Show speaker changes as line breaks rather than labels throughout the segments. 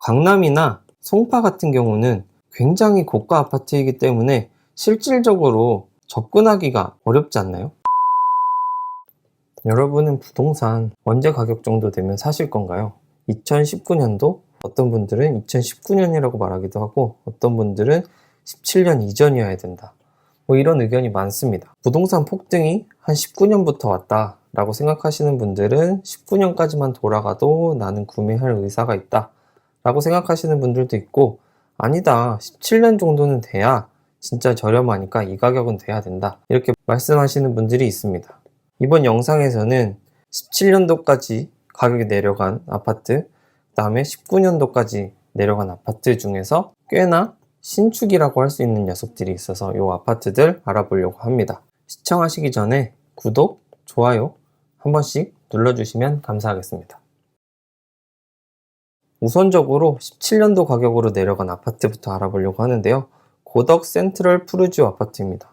강남이나 송파 같은 경우는 굉장히 고가 아파트이기 때문에 실질적으로 접근하기가 어렵지 않나요? 여러분은 부동산 언제 가격 정도 되면 사실 건가요? 2019년도? 어떤 분들은 2019년이라고 말하기도 하고 어떤 분들은 17년 이전이어야 된다. 이런 의견이 많습니다. 부동산 폭등이 한 19년부터 왔다 라고 생각하시는 분들은 19년까지만 돌아가도 나는 구매할 의사가 있다 라고 생각하시는 분들도 있고, 아니다, 17년 정도는 돼야 진짜 저렴하니까 이 가격은 돼야 된다, 이렇게 말씀하시는 분들이 있습니다. 이번 영상에서는 17년도까지 가격이 내려간 아파트, 그 다음에 19년도까지 내려간 아파트 중에서 꽤나 신축이라고 할 수 있는 녀석들이 있어서 이 아파트들 알아보려고 합니다. 시청하시기 전에 구독, 좋아요 한 번씩 눌러주시면 감사하겠습니다. 우선적으로 17년도 가격으로 내려간 아파트부터 알아보려고 하는데요. 고덕 센트럴 푸르지오 아파트입니다.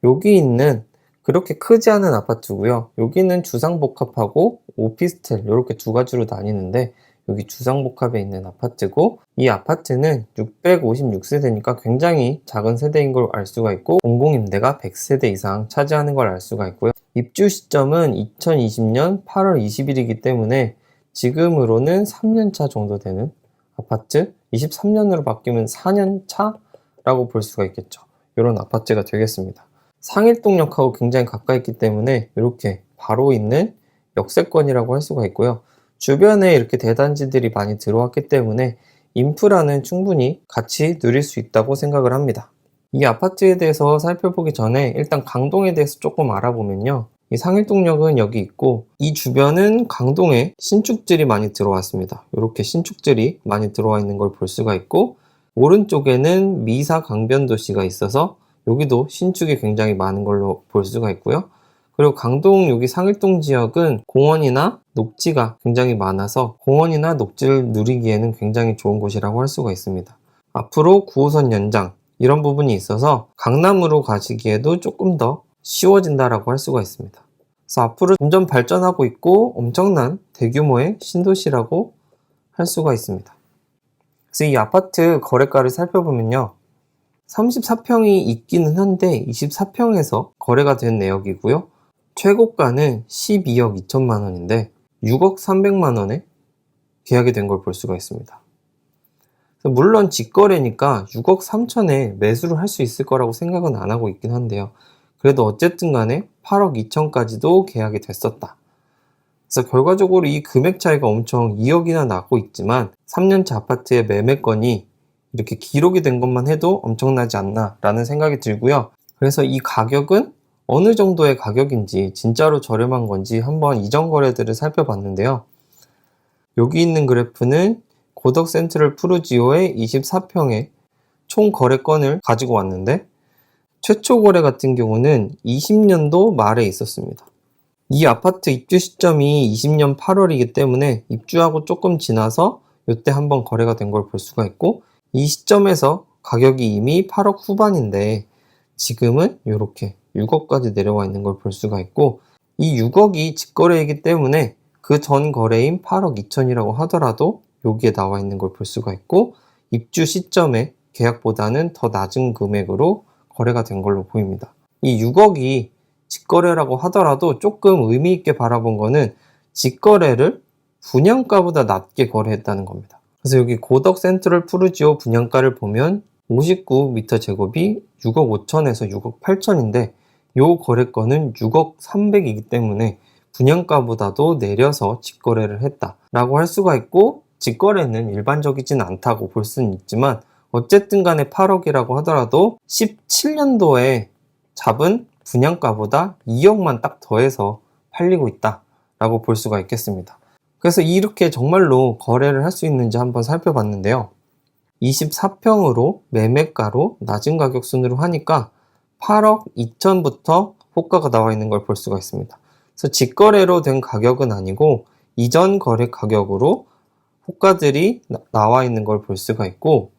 여기 있는 그렇게 크지 않은 아파트고요. 여기는 주상복합하고 오피스텔 이렇게 두 가지로 나뉘는데, 여기 주상복합에 있는 아파트고, 이 아파트는 656세대니까 굉장히 작은 세대인 걸 알 수가 있고, 공공임대가 100세대 이상 차지하는 걸 알 수가 있고요. 입주 시점은 2020년 8월 20일이기 때문에 지금으로는 3년차 정도 되는 아파트, 23년으로 바뀌면 4년차라고 볼 수가 있겠죠. 이런 아파트가 되겠습니다. 상일동역하고 굉장히 가까이 있기 때문에 이렇게 바로 있는 역세권이라고 할 수가 있고요. 주변에 이렇게 대단지들이 많이 들어왔기 때문에 인프라는 충분히 같이 누릴 수 있다고 생각을 합니다. 이 아파트에 대해서 살펴보기 전에 일단 강동에 대해서 조금 알아보면요. 이 상일동역은 여기 있고, 이 주변은 강동에 신축들이 많이 들어왔습니다. 이렇게 신축들이 많이 들어와 있는 걸 볼 수가 있고, 오른쪽에는 미사 강변도시가 있어서 여기도 신축이 굉장히 많은 걸로 볼 수가 있고요. 그리고 강동 여기 상일동 지역은 공원이나 녹지가 굉장히 많아서 공원이나 녹지를 누리기에는 굉장히 좋은 곳이라고 할 수가 있습니다. 앞으로 9호선 연장 이런 부분이 있어서 강남으로 가시기에도 조금 더 쉬워진다라고 할 수가 있습니다. 그래서 앞으로 점점 발전하고 있고 엄청난 대규모의 신도시라고 할 수가 있습니다. 그래서 이 아파트 거래가를 살펴보면요. 34평이 있기는 한데 24평에서 거래가 된 내역이고요. 최고가는 12억 2천만 원인데 6억 3백만 원에 계약이 된 걸 볼 수가 있습니다. 물론 직거래니까 6억 3천에 매수를 할 수 있을 거라고 생각은 안 하고 있긴 한데요. 그래도 어쨌든 간에 8억 2천까지도 계약이 됐었다. 그래서 결과적으로 이 금액 차이가 엄청 2억이나 나고 있지만 3년차 아파트의 매매건이 이렇게 기록이 된 것만 해도 엄청나지 않나 라는 생각이 들고요. 그래서 이 가격은 어느 정도의 가격인지, 진짜로 저렴한 건지 한번 이전 거래들을 살펴봤는데요. 여기 있는 그래프는 고덕 센트럴 푸르지오의 24평의 총 거래건을 가지고 왔는데, 최초 거래 같은 경우는 20년도 말에 있었습니다. 이 아파트 입주 시점이 20년 8월이기 때문에 입주하고 조금 지나서 이때 한번 거래가 된 걸 볼 수가 있고, 이 시점에서 가격이 이미 8억 후반인데 지금은 이렇게 6억까지 내려와 있는 걸 볼 수가 있고, 이 6억이 직거래이기 때문에 그 전 거래인 8억 2천이라고 하더라도 여기에 나와 있는 걸 볼 수가 있고, 입주 시점에 계약보다는 더 낮은 금액으로 거래가 된 걸로 보입니다. 이 6억이 직거래라고 하더라도 조금 의미 있게 바라본 거는 직거래를 분양가보다 낮게 거래했다는 겁니다. 그래서 여기 고덕 센트럴 푸르지오 분양가를 보면 59m 제곱이 6억 5천에서 6억 8천인데 이 거래건은 6억 3백이기 때문에 분양가보다도 내려서 직거래를 했다라고 할 수가 있고, 직거래는 일반적이진 않다고 볼 수는 있지만 어쨌든 간에 8억이라고 하더라도 17년도에 잡은 분양가보다 2억만 딱 더해서 팔리고 있다라고 볼 수가 있겠습니다. 그래서 이렇게 정말로 거래를 할 수 있는지 한번 살펴봤는데요. 24평으로 매매가로 낮은 가격 순으로 하니까 8억 2천부터 호가가 나와 있는 걸 볼 수가 있습니다. 그래서 직거래로 된 가격은 아니고 이전 거래 가격으로 호가들이 나와 있는 걸 볼 수가 있고,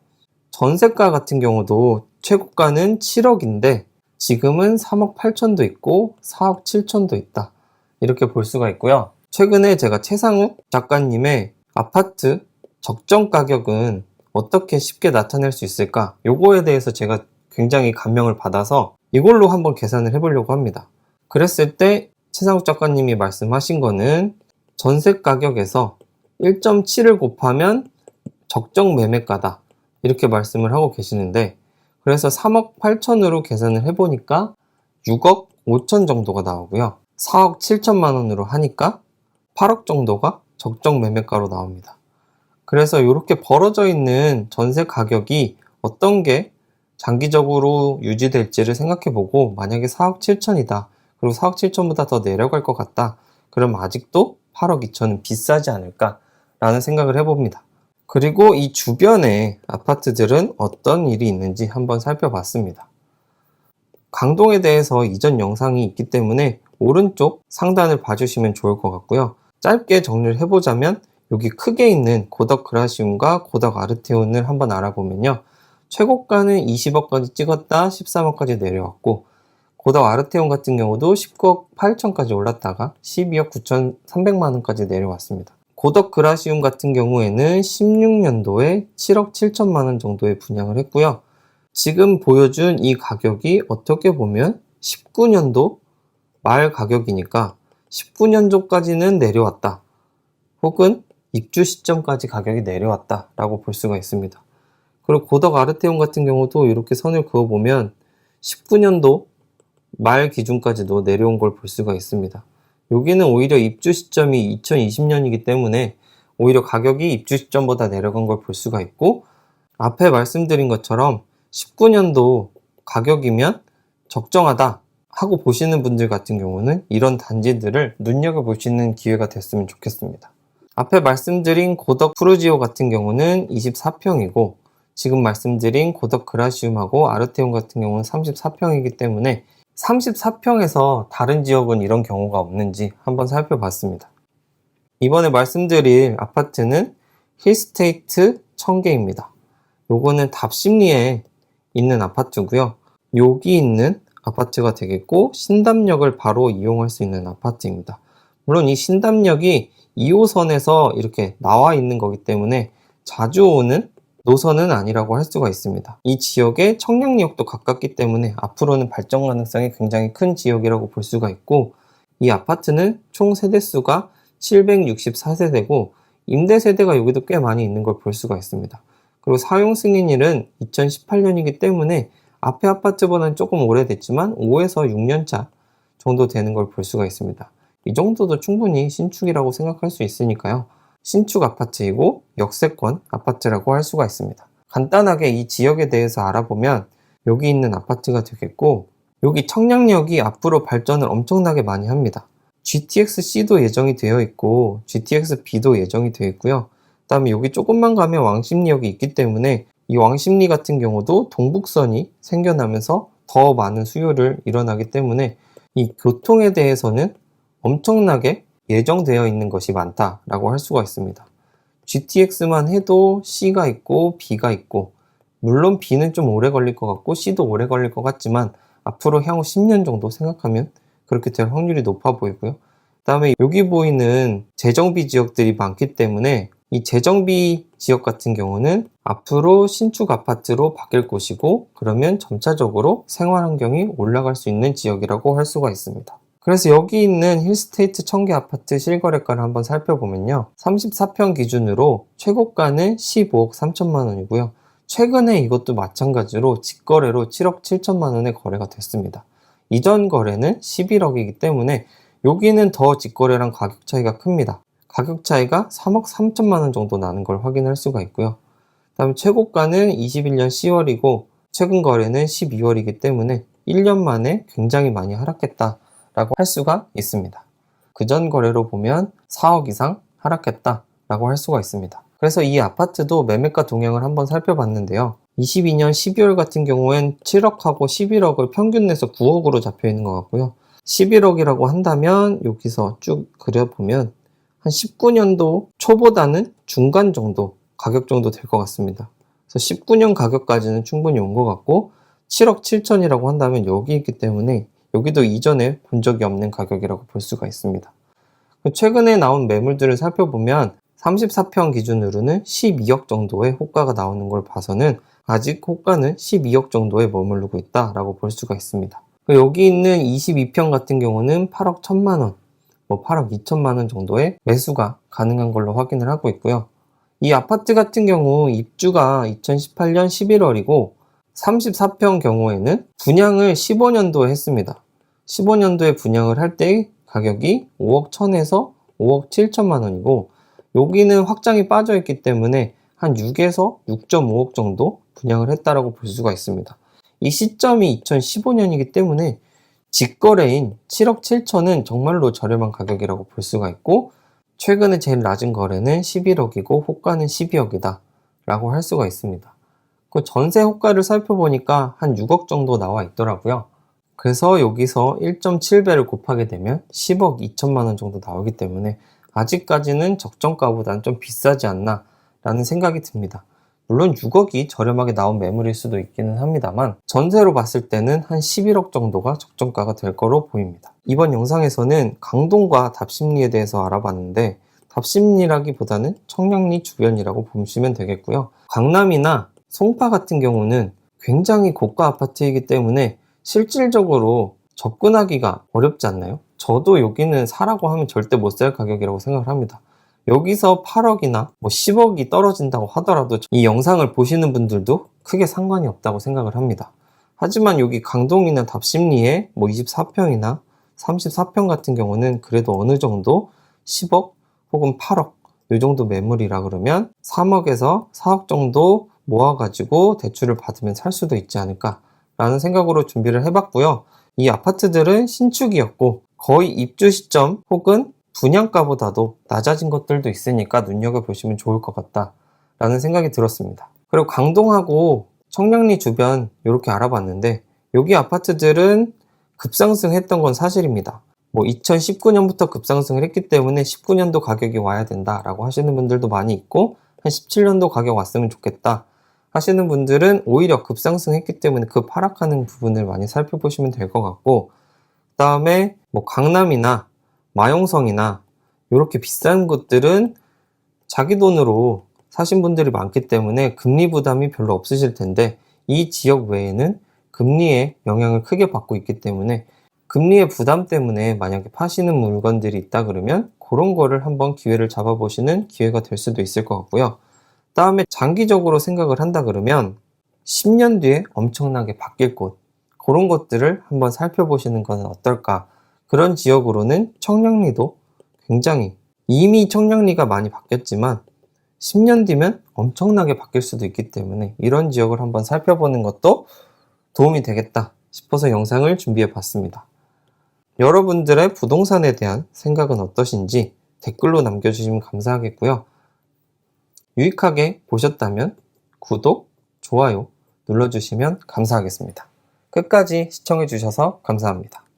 전세가 같은 경우도 최고가는 7억인데 지금은 3억 8천도 있고 4억 7천도 있다, 이렇게 볼 수가 있고요. 최근에 제가 최상욱 작가님의 아파트 적정 가격은 어떻게 쉽게 나타낼 수 있을까? 요거에 대해서 제가 굉장히 감명을 받아서 이걸로 한번 계산을 해보려고 합니다. 그랬을 때 최상욱 작가님이 말씀하신 거는 전세 가격에서 1.7을 곱하면 적정 매매가다, 이렇게 말씀을 하고 계시는데, 그래서 3억 8천으로 계산을 해보니까 6억 5천 정도가 나오고요. 4억 7천만 원으로 하니까 8억 정도가 적정 매매가로 나옵니다. 그래서 이렇게 벌어져 있는 전세 가격이 어떤 게 장기적으로 유지될지를 생각해보고, 만약에 4억 7천이다. 그리고 4억 7천보다 더 내려갈 것 같다. 그럼 아직도 8억 2천은 비싸지 않을까라는 생각을 해봅니다. 그리고 이 주변에 아파트들은 어떤 일이 있는지 한번 살펴봤습니다. 강동에 대해서 이전 영상이 있기 때문에 오른쪽 상단을 봐주시면 좋을 것 같고요. 짧게 정리를 해보자면 여기 크게 있는 고덕 그라시움과 고덕 아르테온을 한번 알아보면요. 최고가는 20억까지 찍었다 13억까지 내려왔고, 고덕 아르테온 같은 경우도 19억 8천까지 올랐다가 12억 9천3백만 원까지 내려왔습니다. 고덕 그라시움 같은 경우에는 16년도에 7억 7천만 원 정도에 분양을 했고요. 지금 보여준 이 가격이 어떻게 보면 19년도 말 가격이니까 19년도까지는 내려왔다. 혹은 입주 시점까지 가격이 내려왔다 라고 볼 수가 있습니다. 그리고 고덕 아르테온 같은 경우도 이렇게 선을 그어보면 19년도 말 기준까지도 내려온 걸 볼 수가 있습니다. 여기는 오히려 입주 시점이 2020년이기 때문에 오히려 가격이 입주 시점보다 내려간 걸 볼 수가 있고, 앞에 말씀드린 것처럼 19년도 가격이면 적정하다 하고 보시는 분들 같은 경우는 이런 단지들을 눈여겨보시는 기회가 됐으면 좋겠습니다. 앞에 말씀드린 고덕 푸르지오 같은 경우는 24평이고, 지금 말씀드린 고덕 그라시움하고 아르테온 같은 경우는 34평이기 때문에 34평에서 다른 지역은 이런 경우가 없는지 한번 살펴봤습니다. 이번에 말씀드릴 아파트는 힐스테이트 청계입니다. 요거는 답심리에 있는 아파트고요. 여기 있는 아파트가 되겠고, 신담역을 바로 이용할 수 있는 아파트입니다. 물론 이 신담역이 2호선에서 이렇게 나와 있는 거기 때문에 자주 오는 노선은 아니라고 할 수가 있습니다. 이 지역에 청량리역도 가깝기 때문에 앞으로는 발전 가능성이 굉장히 큰 지역이라고 볼 수가 있고, 이 아파트는 총 세대수가 764세대고 임대 세대가 여기도 꽤 많이 있는 걸 볼 수가 있습니다. 그리고 사용 승인일은 2018년이기 때문에 앞에 아파트보다는 조금 오래됐지만 5에서 6년차 정도 되는 걸 볼 수가 있습니다. 이 정도도 충분히 신축이라고 생각할 수 있으니까요. 신축 아파트이고 역세권 아파트라고 할 수가 있습니다. 간단하게 이 지역에 대해서 알아보면 여기 있는 아파트가 되겠고, 여기 청량역이 앞으로 발전을 엄청나게 많이 합니다. GTX-C도 예정이 되어 있고 GTX-B도 예정이 되어 있고요. 그 다음에 여기 조금만 가면 왕십리역이 있기 때문에 이 왕십리 같은 경우도 동북선이 생겨나면서 더 많은 수요를 일어나기 때문에 이 교통에 대해서는 엄청나게 예정되어 있는 것이 많다라고 할 수가 있습니다. GTX만 해도 C가 있고 B가 있고, 물론 B는 좀 오래 걸릴 것 같고 C도 오래 걸릴 것 같지만 앞으로 향후 10년 정도 생각하면 그렇게 될 확률이 높아 보이고요. 그 다음에 여기 보이는 재정비 지역들이 많기 때문에 이 재정비 지역 같은 경우는 앞으로 신축 아파트로 바뀔 곳이고, 그러면 점차적으로 생활 환경이 올라갈 수 있는 지역이라고 할 수가 있습니다. 그래서 여기 있는 힐스테이트 청계 아파트 실거래가를 한번 살펴보면요. 34평 기준으로 최고가는 15억 3천만 원이고요. 최근에 이것도 마찬가지로 직거래로 7억 7천만 원에 거래가 됐습니다. 이전 거래는 11억이기 때문에 여기는 더 직거래랑 가격 차이가 큽니다. 가격 차이가 3억 3천만 원 정도 나는 걸 확인할 수가 있고요. 그 다음에 최고가는 21년 10월이고 최근 거래는 12월이기 때문에 1년 만에 굉장히 많이 하락했다 라고 할 수가 있습니다. 그전 거래로 보면 4억 이상 하락했다 라고 할 수가 있습니다. 그래서 이 아파트도 매매가 동향을 한번 살펴봤는데요. 22년 12월 같은 경우엔 7억하고 11억을 평균 내서 9억으로 잡혀 있는 것 같고요. 11억이라고 한다면 여기서 쭉 그려보면 한 19년도 초보다는 중간 정도 가격 정도 될 것 같습니다. 그래서 19년 가격까지는 충분히 온 것 같고, 7억 7천이라고 한다면 여기 있기 때문에 여기도 이전에 본 적이 없는 가격이라고 볼 수가 있습니다. 최근에 나온 매물들을 살펴보면 34평 기준으로는 12억 정도의 호가가 나오는 걸 봐서는 아직 호가는 12억 정도에 머무르고 있다라고 볼 수가 있습니다. 여기 있는 22평 같은 경우는 8억 1천만 원, 8억 2천만 원 정도의 매수가 가능한 걸로 확인을 하고 있고요. 이 아파트 같은 경우 입주가 2018년 11월이고 34평 경우에는 분양을 15년도에 했습니다. 15년도에 분양을 할 때 가격이 5억 1천에서 5억 7천만 원이고 여기는 확장이 빠져 있기 때문에 한 6에서 6.5억 정도 분양을 했다라고 볼 수가 있습니다. 이 시점이 2015년이기 때문에 직거래인 7억 7천은 정말로 저렴한 가격이라고 볼 수가 있고 최근에 제일 낮은 거래는 11억이고 호가는 12억이다 라고 할 수가 있습니다. 그 전세 호가를 살펴보니까 한 6억 정도 나와 있더라고요. 그래서 여기서 1.7배를 곱하게 되면 10억 2천만 원 정도 나오기 때문에 아직까지는 적정가보다는 좀 비싸지 않나 라는 생각이 듭니다. 물론 6억이 저렴하게 나온 매물일 수도 있기는 합니다만 전세로 봤을 때는 한 11억 정도가 적정가가 될 거로 보입니다. 이번 영상에서는 강동과 답심리에 대해서 알아봤는데 답심리라기보다는 청량리 주변이라고 보시면 되겠고요. 강남이나 송파 같은 경우는 굉장히 고가 아파트이기 때문에 실질적으로 접근하기가 어렵지 않나요? 저도 여기는 사라고 하면 절대 못 살 가격이라고 생각을 합니다. 여기서 8억이나 10억이 떨어진다고 하더라도 이 영상을 보시는 분들도 크게 상관이 없다고 생각을 합니다. 하지만 여기 강동이나 답심리에 24평이나 34평 같은 경우는 그래도 어느 정도 10억 혹은 8억 이 정도 매물이라 그러면 3억에서 4억 정도 모아가지고 대출을 받으면 살 수도 있지 않을까 라는 생각으로 준비를 해봤고요. 이 아파트들은 신축이었고 거의 입주 시점 혹은 분양가보다도 낮아진 것들도 있으니까 눈여겨보시면 좋을 것 같다 라는 생각이 들었습니다. 그리고 강동하고 청량리 주변 이렇게 알아봤는데 여기 아파트들은 급상승했던 건 사실입니다. 2019년부터 급상승을 했기 때문에 19년도 가격이 와야 된다 라고 하시는 분들도 많이 있고 한 17년도 가격 왔으면 좋겠다 하시는 분들은 오히려 급상승했기 때문에 그 하락하는 부분을 많이 살펴보시면 될 것 같고 그 다음에 강남이나 마용성이나 이렇게 비싼 곳들은 자기 돈으로 사신 분들이 많기 때문에 금리 부담이 별로 없으실 텐데 이 지역 외에는 금리의 영향을 크게 받고 있기 때문에 금리의 부담 때문에 만약에 파시는 물건들이 있다 그러면 그런 거를 한번 기회를 잡아보시는 기회가 될 수도 있을 것 같고요. 다음에 장기적으로 생각을 한다 그러면 10년 뒤에 엄청나게 바뀔 곳 그런 것들을 한번 살펴보시는 건 어떨까. 그런 지역으로는 청량리도 굉장히 이미 청량리가 많이 바뀌었지만 10년 뒤면 엄청나게 바뀔 수도 있기 때문에 이런 지역을 한번 살펴보는 것도 도움이 되겠다 싶어서 영상을 준비해 봤습니다. 여러분들의 부동산에 대한 생각은 어떠신지 댓글로 남겨주시면 감사하겠고요. 유익하게 보셨다면 구독, 좋아요 눌러주시면 감사하겠습니다. 끝까지 시청해 주셔서 감사합니다.